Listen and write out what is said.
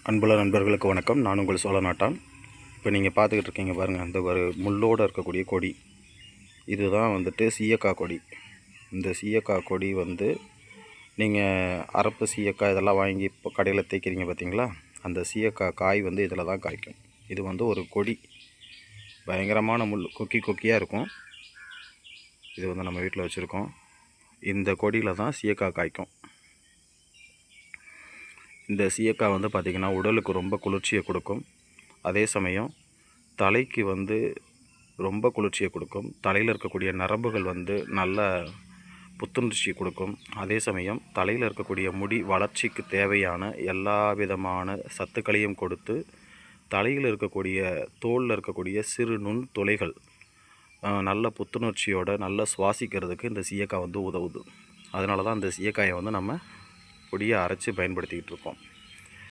அன்புள்ள நண்பர்களுக்கு வணக்கம். நான் உங்கள் சோழநாட்டான். இப்போ நீங்கள் பார்த்துக்கிட்டு இருக்கீங்க பாருங்கள், அந்த ஒரு முள்ளோடு இருக்கக்கூடிய கொடி, இதுதான் வந்துட்டு சீயக்காய் கொடி. இந்த சீயக்காய் கொடி வந்து நீங்கள் அரப்பு சீயக்காய் இதெல்லாம் வாங்கி இப்போ கடையில் தேய்க்கிறீங்க பார்த்தீங்களா, அந்த சீயக்காய் காய் வந்து இதில் தான் காய்க்கும். இது வந்து ஒரு கொடி, பயங்கரமான முள், கொக்கியாக இருக்கும். இது வந்து நம்ம வீட்டில் வச்சுருக்கோம். இந்த கொடியில் தான் சீயக்காய் காய்க்கும். இந்த சீயக்காய் வந்து பார்த்திங்கன்னா உடலுக்கு ரொம்ப குளிர்ச்சியை கொடுக்கும். அதே சமயம் தலைக்கு வந்து ரொம்ப குளிர்ச்சியை கொடுக்கும். தலையில் இருக்கக்கூடிய நரம்புகள் வந்து நல்ல புத்துணர்ச்சி கொடுக்கும். அதே சமயம் தலையில் இருக்கக்கூடிய முடி வளர்ச்சிக்கு தேவையான எல்லா விதமான சத்துக்களையும் கொடுத்து, தலையில் இருக்கக்கூடிய தோலில் இருக்கக்கூடிய சிறு நுண் துளைகள் நல்ல புத்துணர்ச்சியோடு நல்லா சுவாசிக்கிறதுக்கு இந்த சீயக்காய் வந்து உதவுது. அதனால தான் இந்த சீயக்காயை வந்து நம்ம பொடியை அரைச்சி பயன்படுத்திக்கிட்டு இருக்கோம்.